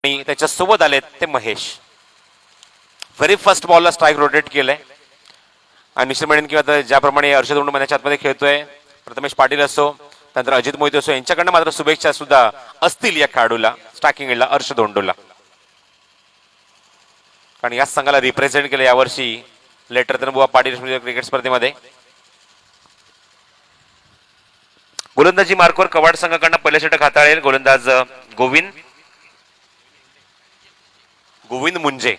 आणि त्याच्यासोबत आलेत ते महेश. व्हेरी फर्स्ट बॉलला स्ट्राईक रोटेट केलंय आणि निश्चित म्हणेन की आता ज्याप्रमाणे हर्षद धोंडो मैदानाच्या आतमध्ये खेळतोय, प्रथमेश पाटील असो त्यानंतर अजित मोहिते असो, यांच्याकडनं मात्र शुभेच्छा सुद्धा असतील या खेळाडूला, स्ट्रायकिंग एंडला हर्षद धोंडोला. कारण याच संघाला रिप्रेझेंट केलं यावर्षी लेटर बुवा पाटील क्रिकेट स्पर्धेमध्ये. गोलंदाजी मार्कवर कवाड संघाकडनं पहिल्या षटक हाताळेल गोलंदाज गोविंद मुंजे.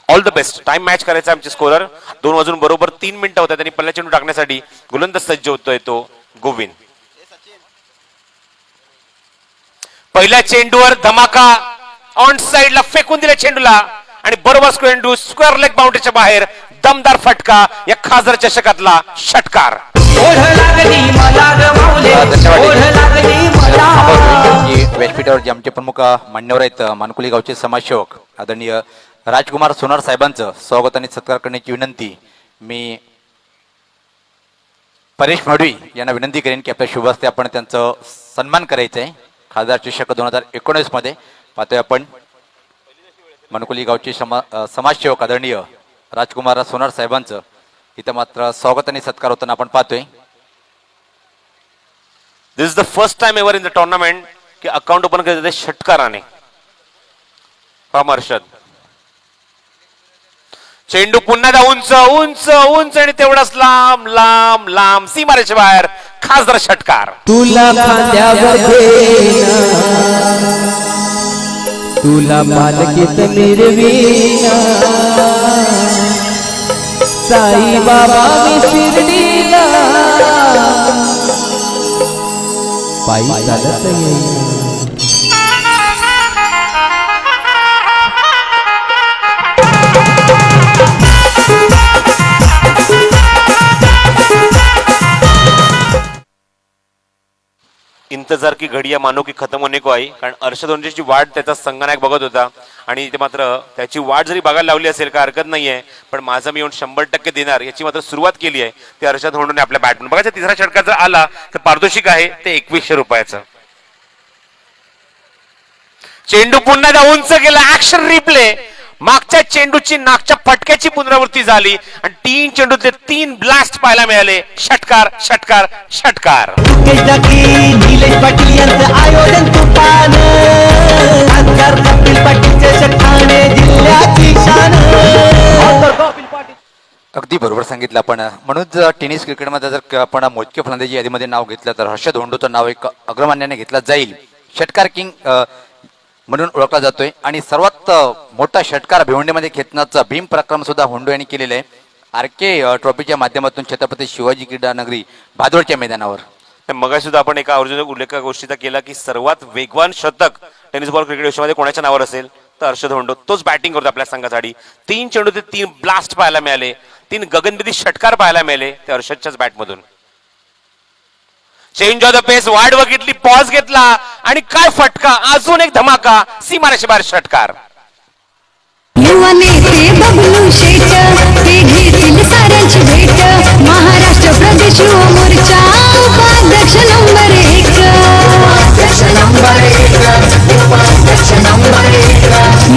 All the best. Time match करायचा आमचे स्कोरर. 2 वाजून बरोबर 3 मिनिटं होतात आणि पहिला चेंडू टाकण्यासाठी गोलंदाज सज्ज होतोय तो गोविंद. पहिल्या चेंडूवर धमाका ऑन साइडला फेकून दिला चेंडूला आणि बरोबर स्क्वेअर लेग बाउंड्रीच्या बाहेर दमदार फटका. या खासदार चषकातला षटकार. व्यासपीठावर जे आमचे प्रमुख मान्यवर आहेत, मानकुली गावचे समाजसेवक आदरणीय राजकुमार सोनार साहेबांचं स्वागत आणि सत्कार करण्याची विनंती. मी परेश मडवी यांना विनंती करेन की आपल्या शुभ हस्ते आपण त्यांचं सन्मान करायचं आहे. खासदार चषक 2019 मध्ये पाहतोय आपण मानकुली गावचे समाजसेवक आदरणीय राजकुमार सोनार साहेबांचं इथं मात्र स्वागत आणि सत्कार होताना आपण पाहतोय. This is the first time ever in the tournament की अकाउंट ओपन करते षटकाराने. हर्षद चेंडू पुन्हा उंच उंच उंच आणि तेवढाच लांब लांब लांब सीमारेच्या बाहेर खासदार षटकार. तुला तुला मालकीत मिरवीना साई बाबा मी शिर्डीला पायी चालत येईना. इंतजार की घडिया मानो की खतम होणे को आई. कारण हर्षद धोंडोची वाट त्याचा संघनायक बघत होता आणि ते मात्र त्याची वाट जरी बघायला लावली असेल का हरकत नाहीये, पण माझा मी येऊन 100% देणार याची मात्र सुरुवात केली आहे ते हर्षद धोंडोने आपल्या बॅटमन. बघायचं तिसरा षटकार जर आला तर पारितोषिक आहे ते 2100 रुपयाचं. चेंडू पुन्हा उंच गेला. Action replay. मागच्या चेंडूची नागच्या फटक्याची पुनरावृत्ती झाली आणि 3 चेंडूचे 3 ब्लास्ट पाहायला मिळाले. षटकार षटकार षटकार. अगदी बरोबर सांगितलं आपण. म्हणून टेनिस क्रिकेटमध्ये जर आपण मोजके फलंदाजी यादीमध्ये नाव घेतलं तर हर्षद धोंडोचं नाव एक अग्रमान्याने घेतलं जाईल. षटकार किंग म्हणून ओळखला जातोय आणि सर्वात मोठा षटकार भिवंडीमध्ये खेचण्याचा भीम प्रक्रम सुद्धा होंडो यांनी केलेला आहे आरके ट्रॉफीच्या माध्यमातून छत्रपती शिवाजी क्रीडा नगरी भादोडच्या मैदानावर. मगाशी सुद्धा आपण एका अर्जुन उल्लेख गोष्टीचा केला की सर्वात वेगवान शतक टेनिस बॉल क्रिकेट विश्वामध्ये कोणाच्या नावावर असेल तर हर्षद धोंडो. तोच बॅटिंग करतो आपल्या संघासाठी. 3 चेंडू ते 3 ब्लास्ट पाहायला मिळाले. 3 गगनभेदी षटकार पाहायला मिळाले ते हर्षदच्याच बॅटमधून. चेंज ऑफ द पेस. वाट बघितली, पॉज घेतला आणि काय फटका. अजून एक धमाका. सीमारेषे बाहेर षटकार. युवा नेते बबलू शेट ते घेतील साऱ्यांची भेट. महाराष्ट्र प्रदेश युवा मोर्चा उपाध्यक्ष नंबर 1.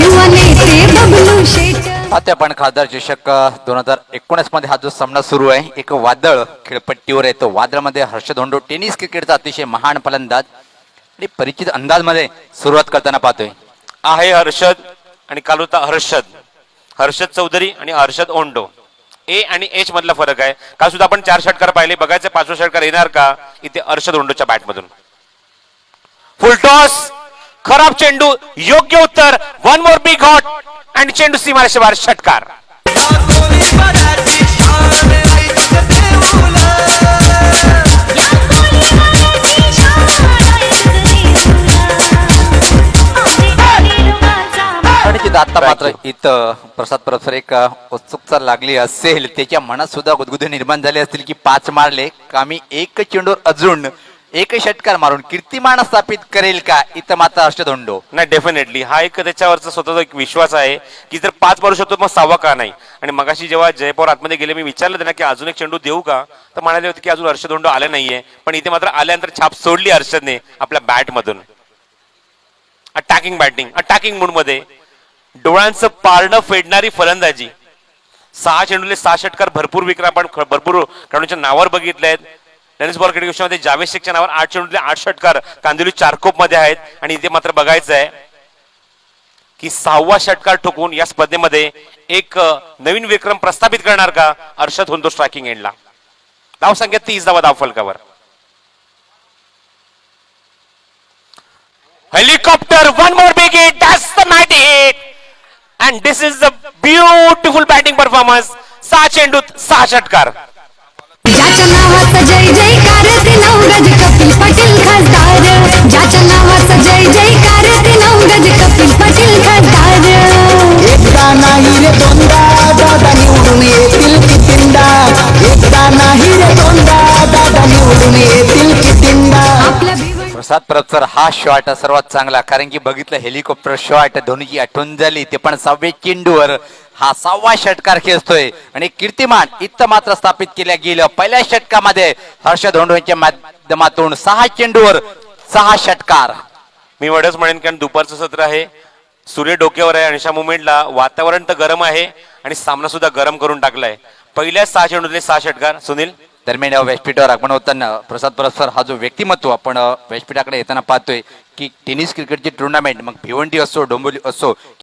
युवा नेते बबलू शेट. आता आपण खासदार चषक 2019 मध्ये हा जो सामना सुरू आहे एक वादळ खेळपट्टीवर येतो. वादळामध्ये हर्षद धोंडो टेनिस क्रिकेटचा अतिशय महान फलंदाज आणि परिचित अंदाजमध्ये सुरुवात करताना पाहतोय. आहे हर्षद आणि काल होता हर्षद चौधरी आणि हर्षद ओंडो. ए आणि एच मधला फरक आहे. काल सुद्धा आपण 4 षटकार पाहिले. बघायचे 5वा षटकार येणार का. इथे हर्षद ओंडोच्या बॅटमधून फुल टॉस. खराब चेंडू. योग्य उत्तर. 1 मोर बिग हॉट आणि चेंडू सीमारेषे बाहेर षटकार. आता मात्र इथं प्रसाद परस्पर एक उत्सुकता लागली असेल, त्याच्या मनात सुद्धा गुदगुदी निर्माण झाले असतील की 5 मारले का मी एक चेंडूवर अजून एक षटकार मारून कीर्तिमान स्थापित करेल का. इथं मात्र हर्षद धोंडो नाही, डेफिनेटली हा एक त्याच्यावरचा स्वतःचा एक विश्वास आहे की जर 5 मारू शकतो मग 6वा का नाही. आणि मगाशी जेव्हा जयपवार आतमध्ये गेले मी विचारलं त्यांना की अजून एक चेंडू देऊ का, तर म्हणाले होते की अजून हर्षद धोंडो आले नाहीये. पण इथे मात्र आल्यानंतर छाप सोडली हर्षदने आपल्या बॅट मधून. अटॅकिंग बॅटिंग, अटॅकिंग मूड मध्ये डोळ्यांचं पारणं फेडणारी फलंदाजी. 6 चेंडूले 6 षटकार, भरपूर विक्रम आपण भरपूर खेळाडूंच्या नावावर बघितले आहेत. टेनिस बॉल क्रिकेट विश्वामध्ये जावेद शेखच्या नावावर 8 चेंडूले 8 षटकार कांदिवली चारकोप मध्ये आहेत. आणि इथे मात्र बघायचं आहे की 6वा षटकार ठोकून या स्पर्धेमध्ये एक नवीन विक्रम प्रस्थापित करणार का अर्षद होंडो स्ट्रायकिंग एंडला. धाव संख्या 30 धावा धाव फलकावर. Helicopter, one more big hit, that's the mat hit and this is the beautiful batting performance. 6 चेंडूत 6 षटकार. ज्याच्या नावाचा जय जयकार ते नवगज कपिल पाटील खासदार. ज्याच्या नावाचा जय जयकार ते नवगज कपिल पाटील खासदार. एकदा नाही रे दोनदा दादा निवडून येतील कितींदा. एकदा नाही रे दोनदा दादा निवडून येतील कितींदा. आपल्या भिवंडी प्रसाद परबसर हा शॉट सर्वात चांगला, कारण की बघितलं हेलिकॉप्टर शॉट धोनीची आठवण झाली. ते पण 6व्या चेंडूवर हा 6वा षटकार खेचतोय आणि कीर्तिमान इथं मात्र स्थापित केल्या गेलं. पहिल्या षटकामध्ये हर्षद होंडो यांच्या माध्यमातून 6 चेंडूवर 6 षटकार. मी एवढंच म्हणेन कारण दुपारचं सत्र आहे, सूर्य डोक्यावर आहे आणि अशा मुवमेंटला वातावरण तर गरम आहे आणि सामना सुद्धा गरम करून टाकलाय. पहिल्या 6 चेंडूतले 6 षटकार. सुनील, दरम्यान व्यासपीठावर आगमन होताना प्रसाद परबसर हा जो व्यक्तिमत्व आपण व्यासपीठाकडे येताना पाहतोय की टेनिस क्रिकेटची टुर्नामेंट मग भिवंडी असो, डोंबिवली असो